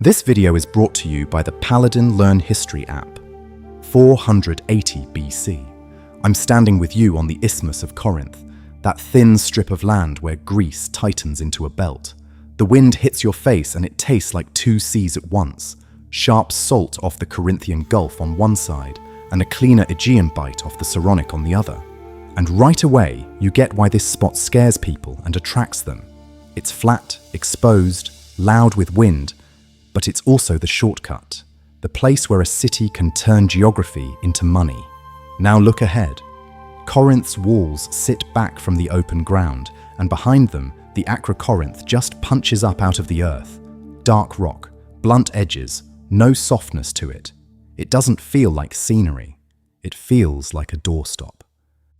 This video is brought to you by the Paladin Learn History app. 480 BC. I'm standing with you on the Isthmus of Corinth, that thin strip of land where Greece tightens into a belt. The wind hits your face and it tastes like two seas at once. Sharp salt off the Corinthian Gulf on one side and a cleaner Aegean bite off the Saronic on the other. And right away, you get why this spot scares people and attracts them. It's flat, exposed, loud with wind, but it's also the shortcut, the place where a city can turn geography into money. Now look ahead. Corinth's walls sit back from the open ground, and behind them, the Acrocorinth just punches up out of the earth. Dark rock, blunt edges, no softness to it. It doesn't feel like scenery. It feels like a doorstop.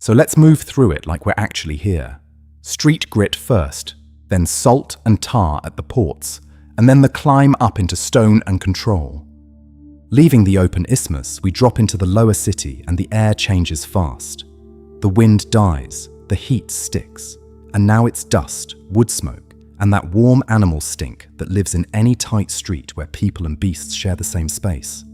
So let's move through it like we're actually here. Street grit first, then salt and tar at the ports, and then the climb up into stone and control. Leaving the open isthmus, we drop into the lower city and the air changes fast. The wind dies, the heat sticks, and now it's dust, wood smoke, and that warm animal stink that lives in any tight street where people and beasts share the same space.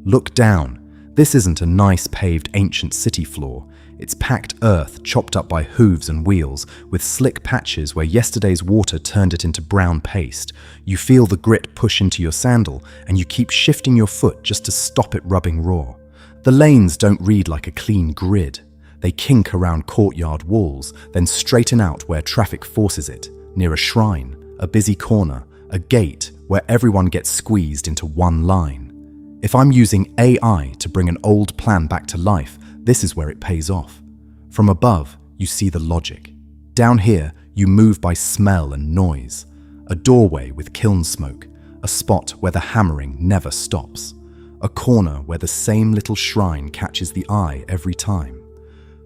Look down. This isn't a nice paved ancient city floor. It's packed earth chopped up by hooves and wheels, with slick patches where yesterday's water turned it into brown paste. You feel the grit push into your sandal, and you keep shifting your foot just to stop it rubbing raw. The lanes don't read like a clean grid. They kink around courtyard walls, then straighten out where traffic forces it, near a shrine, a busy corner, a gate where everyone gets squeezed into one line. If I'm using AI to bring an old plan back to life, this is where it pays off. From above, you see the logic. Down here, you move by smell and noise. A doorway with kiln smoke, a spot where the hammering never stops. A corner where the same little shrine catches the eye every time.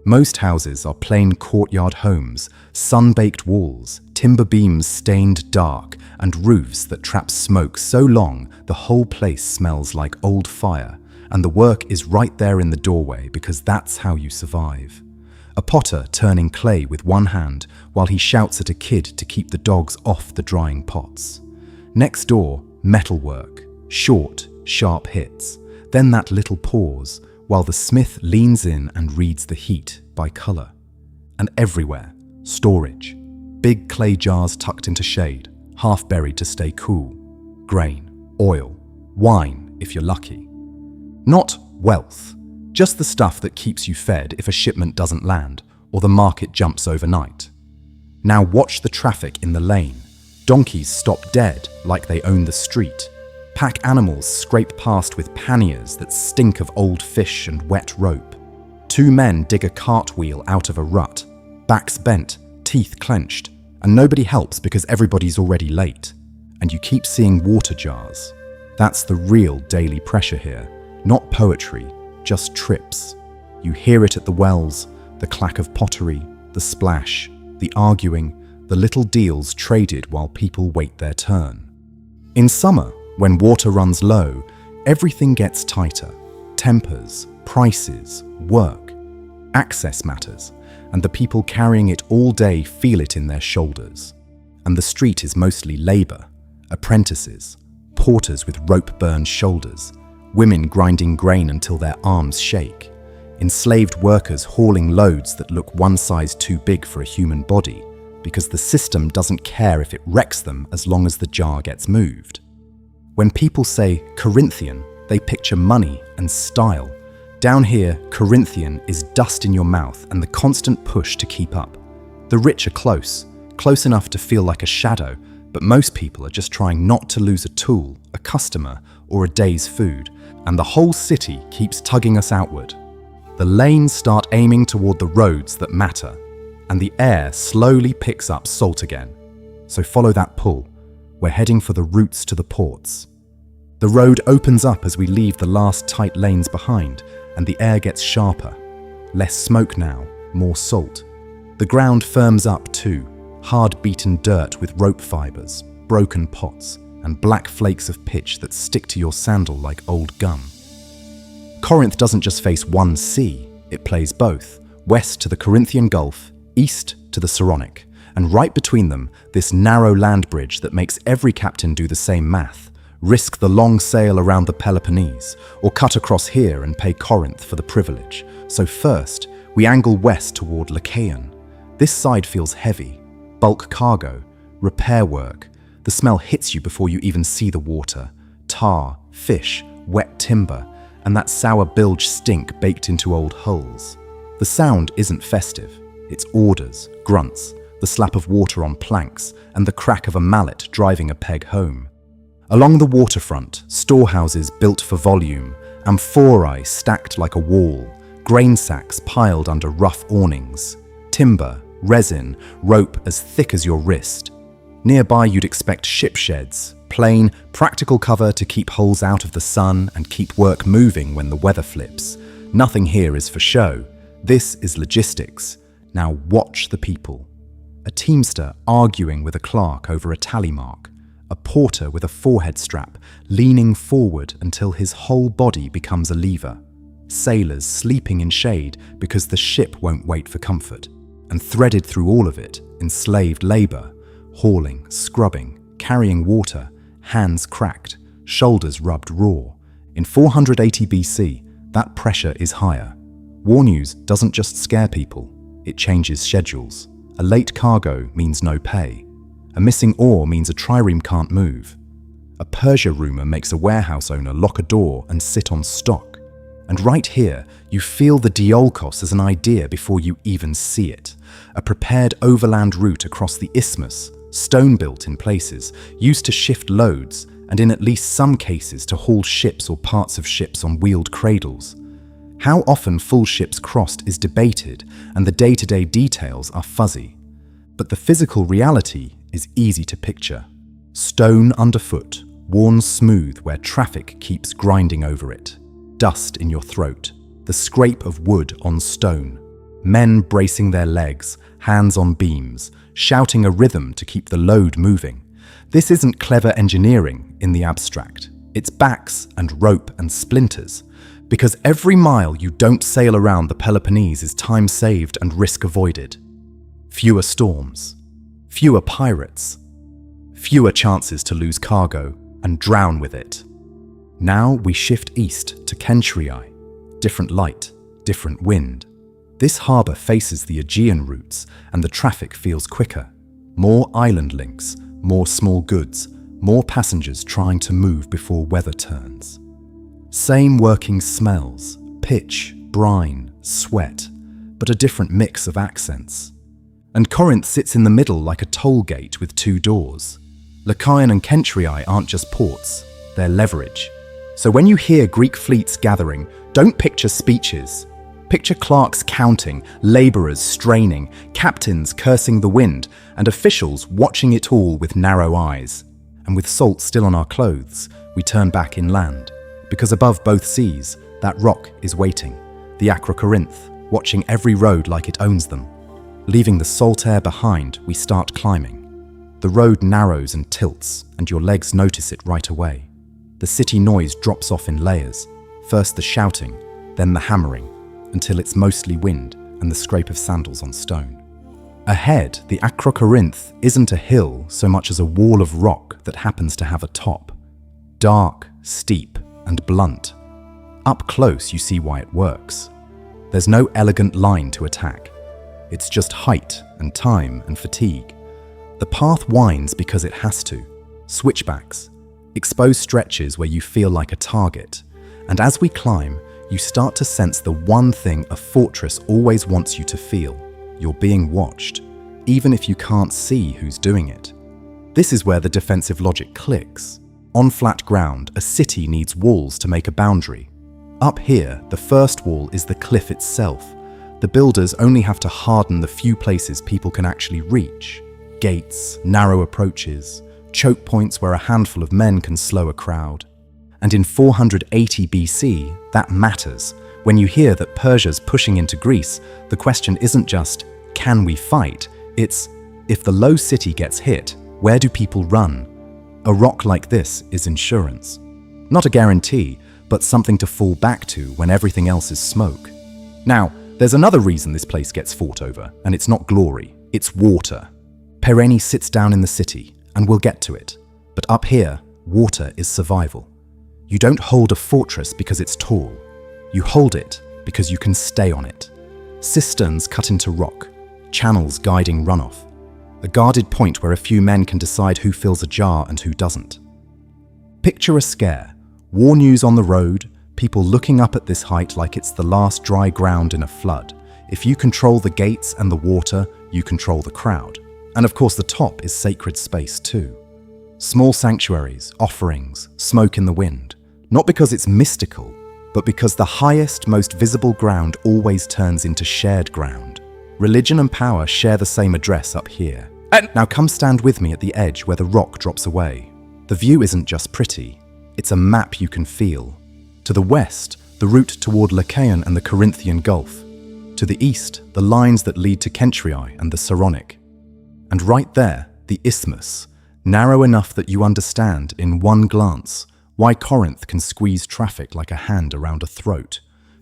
Most houses are plain courtyard homes, sun-baked walls, timber beams stained dark, and roofs that trap smoke so long the whole place smells like old fire, and the work is right there in the doorway because that's how you survive. A potter turning clay with one hand while he shouts at a kid to keep the dogs off the drying pots. Next door, metalwork, short, sharp hits, then that little pause, while the smith leans in and reads the heat by colour. And everywhere, storage. Big clay jars tucked into shade, half buried to stay cool. Grain, oil, wine if you're lucky. Not wealth, just the stuff that keeps you fed if a shipment doesn't land or the market jumps overnight. Now watch the traffic in the lane. Donkeys stop dead like they own the street. Pack animals scrape past with panniers that stink of old fish and wet rope. Two men dig a cartwheel out of a rut, backs bent, teeth clenched, and nobody helps because everybody's already late. And you keep seeing water jars. That's the real daily pressure here, not poetry, just trips. You hear it at the wells, the clack of pottery, the splash, the arguing, the little deals traded while people wait their turn. In summer, when water runs low, everything gets tighter. Tempers, prices, work. Access matters, and the people carrying it all day feel it in their shoulders. And the street is mostly labour, apprentices, porters with rope-burned shoulders, women grinding grain until their arms shake, enslaved workers hauling loads that look one size too big for a human body, because the system doesn't care if it wrecks them as long as the jar gets moved. When people say Corinthian, they picture money and style. Down here, Corinthian is dust in your mouth and the constant push to keep up. The rich are close enough to feel like a shadow, but most people are just trying not to lose a tool, a customer, or a day's food, and the whole city keeps tugging us outward. The lanes start aiming toward the roads that matter, and the air slowly picks up salt again. So follow that pull. We're heading for the routes to the ports. The road opens up as we leave the last tight lanes behind, and the air gets sharper. Less smoke now, more salt. The ground firms up too, hard beaten dirt with rope fibres, broken pots, and black flakes of pitch that stick to your sandal like old gum. Corinth doesn't just face one sea, it plays both, west to the Corinthian Gulf, east to the Saronic, and right between them, this narrow land bridge that makes every captain do the same math, risk the long sail around the Peloponnese, or cut across here and pay Corinth for the privilege. So first, we angle west toward Lechaion. This side feels heavy. Bulk cargo, repair work. The smell hits you before you even see the water. Tar, fish, wet timber, and that sour bilge stink baked into old hulls. The sound isn't festive. It's orders, grunts, the slap of water on planks, and the crack of a mallet driving a peg home. Along the waterfront, storehouses built for volume, amphorae stacked like a wall, grain sacks piled under rough awnings, timber, resin, rope as thick as your wrist. Nearby you'd expect ship sheds, plain, practical cover to keep holes out of the sun and keep work moving when the weather flips. Nothing here is for show. This is logistics. Now watch the people. A teamster arguing with a clerk over a tally mark. A porter with a forehead strap leaning forward until his whole body becomes a lever. Sailors sleeping in shade because the ship won't wait for comfort. And threaded through all of it, enslaved labor, hauling, scrubbing, carrying water, hands cracked, shoulders rubbed raw. In 480 BC, that pressure is higher. War news doesn't just scare people, it changes schedules. A late cargo means no pay. A missing oar means a trireme can't move. A Persia rumor makes a warehouse owner lock a door and sit on stock. And right here, you feel the Diolkos as an idea before you even see it. A prepared overland route across the isthmus, stone-built in places, used to shift loads, and in at least some cases to haul ships or parts of ships on wheeled cradles. How often full ships crossed is debated, and the day-to-day details are fuzzy. But the physical reality is easy to picture. Stone underfoot, worn smooth where traffic keeps grinding over it. Dust in your throat, the scrape of wood on stone. Men bracing their legs, hands on beams, shouting a rhythm to keep the load moving. This isn't clever engineering in the abstract. It's backs and rope and splinters. Because every mile you don't sail around the Peloponnese is time saved and risk avoided. Fewer storms, fewer pirates, fewer chances to lose cargo and drown with it. Now we shift east to Kenchreai. Different light, different wind. This harbour faces the Aegean routes and the traffic feels quicker. More island links, more small goods, more passengers trying to move before weather turns. Same working smells, pitch, brine, sweat, but a different mix of accents. And Corinth sits in the middle like a toll gate with two doors. Lechaion and Kenchreai aren't just ports, they're leverage. So when you hear Greek fleets gathering, don't picture speeches. Picture clerks counting, labourers straining, captains cursing the wind, and officials watching it all with narrow eyes. And with salt still on our clothes, we turn back inland. Because above both seas, that rock is waiting, the Acrocorinth, watching every road like it owns them. Leaving the salt air behind, we start climbing. The road narrows and tilts, and your legs notice it right away. The city noise drops off in layers, first the shouting, then the hammering, until it's mostly wind and the scrape of sandals on stone. Ahead, the Acrocorinth isn't a hill so much as a wall of rock that happens to have a top. Dark, steep, and blunt. Up close you see why it works. There's no elegant line to attack. It's just height and time and fatigue. The path winds because it has to. Switchbacks. Exposed stretches where you feel like a target. And as we climb, you start to sense the one thing a fortress always wants you to feel. You're being watched, even if you can't see who's doing it. This is where the defensive logic clicks. On flat ground, a city needs walls to make a boundary. Up here, the first wall is the cliff itself. The builders only have to harden the few places people can actually reach. Gates, narrow approaches, choke points where a handful of men can slow a crowd. And in 480 BC, that matters. When you hear that Persia's pushing into Greece, the question isn't just, can we fight? It's, if the low city gets hit, where do people run? A rock like this is insurance. Not a guarantee, but something to fall back to when everything else is smoke. Now, there's another reason this place gets fought over, and it's not glory, it's water. Peirene sits down in the city, and we'll get to it. But up here, water is survival. You don't hold a fortress because it's tall. You hold it because you can stay on it. Cisterns cut into rock, channels guiding runoff. A guarded point where a few men can decide who fills a jar and who doesn't. Picture a scare, war news on the road, people looking up at this height like it's the last dry ground in a flood. If you control the gates and the water, you control the crowd. And of course the top is sacred space too. Small sanctuaries, offerings, smoke in the wind. Not because it's mystical, but because the highest, most visible ground always turns into shared ground. Religion and power share the same address up here. Now come stand with me at the edge where the rock drops away. The view isn't just pretty, it's a map you can feel. To the west, the route toward Lechaion and the Corinthian Gulf. To the east, the lines that lead to Kenchreai and the Saronic. And right there, the Isthmus, narrow enough that you understand in one glance why Corinth can squeeze traffic like a hand around a throat.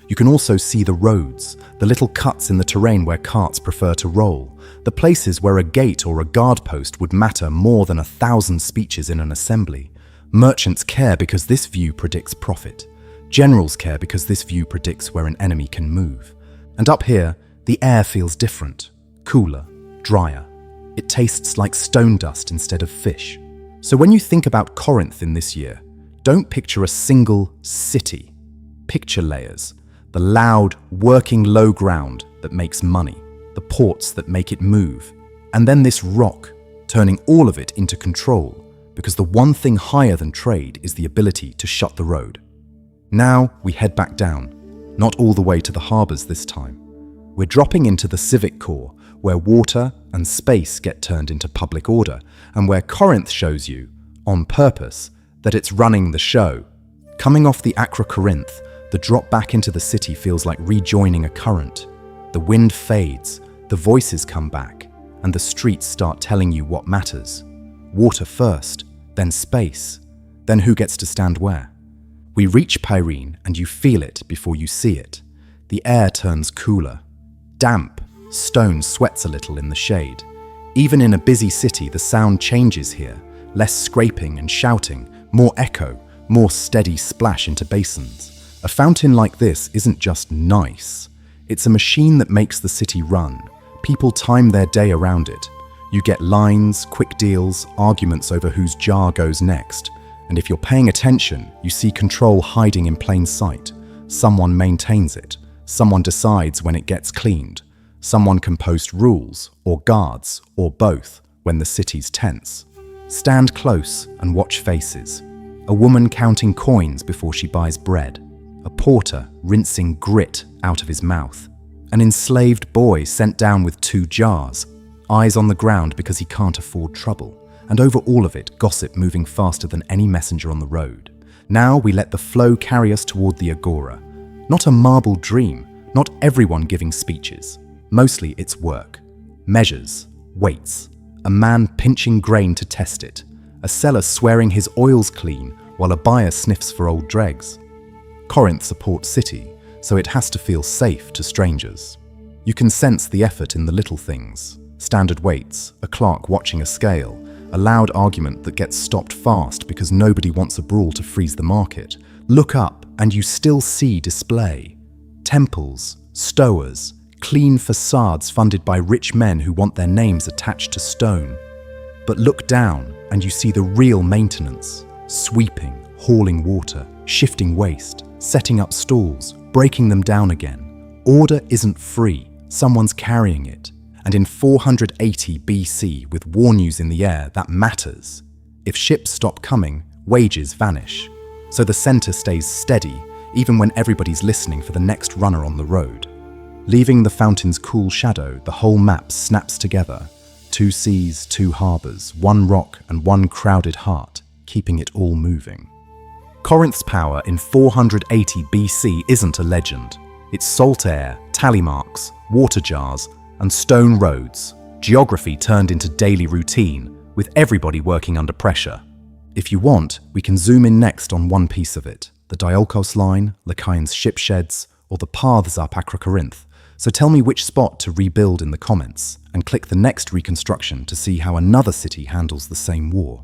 You can also see the roads, the little cuts in the terrain where carts prefer to roll, the places where a gate or a guard post would matter more than 1,000 speeches in an assembly. Merchants care because this view predicts profit. Generals care because this view predicts where an enemy can move. And up here, the air feels different, cooler, drier. It tastes like stone dust instead of fish. So when you think about Corinth in this year, don't picture a single city. Picture layers. The loud, working low ground that makes money. The ports that make it move. And then this rock, turning all of it into control, because the one thing higher than trade is the ability to shut the road. Now we head back down, not all the way to the harbours this time. We're dropping into the civic core, where water and space get turned into public order, and where Corinth shows you, on purpose, that it's running the show. Coming off the Acrocorinth, the drop back into the city feels like rejoining a current. The wind fades, the voices come back, and the streets start telling you what matters. Water first, then space, then who gets to stand where. We reach Peirene and you feel it before you see it. The air turns cooler. Damp, stone sweats a little in the shade. Even in a busy city, the sound changes here. Less scraping and shouting, more echo, more steady splash into basins. A fountain like this isn't just nice. It's a machine that makes the city run. People time their day around it. You get lines, quick deals, arguments over whose jar goes next. And if you're paying attention, you see control hiding in plain sight. Someone maintains it. Someone decides when it gets cleaned. Someone can post rules, or guards, or both, when the city's tense. Stand close and watch faces. A woman counting coins before she buys bread. A porter rinsing grit out of his mouth. An enslaved boy sent down with 2 jars. Eyes on the ground because he can't afford trouble. And over all of it, gossip moving faster than any messenger on the road. Now we let the flow carry us toward the Agora. Not a marble dream, not everyone giving speeches. Mostly it's work. Measures, weights. A man pinching grain to test it. A seller swearing his oil's clean while a buyer sniffs for old dregs. Corinth's a port city, so it has to feel safe to strangers. You can sense the effort in the little things. Standard weights, a clerk watching a scale, a loud argument that gets stopped fast because nobody wants a brawl to freeze the market. Look up and you still see display. Temples, stowers, clean facades funded by rich men who want their names attached to stone. But look down and you see the real maintenance. Sweeping, hauling water, shifting waste, setting up stalls, breaking them down again. Order isn't free, someone's carrying it. And in 480 BC, with war news in the air, that matters. If ships stop coming, wages vanish. So the center stays steady, even when everybody's listening for the next runner on the road. Leaving the fountain's cool shadow, the whole map snaps together. 2 seas, 2 harbors, 1 rock and 1 crowded heart, keeping it all moving. Corinth's power in 480 BC isn't a legend. It's salt air, tally marks, water jars, and stone roads, geography turned into daily routine, with everybody working under pressure. If you want, we can zoom in next on one piece of it, the Diolkos line, Lechaion's ship sheds, or the paths up Acrocorinth. So tell me which spot to rebuild in the comments, and click the next Reconstruction to see how another city handles the same war.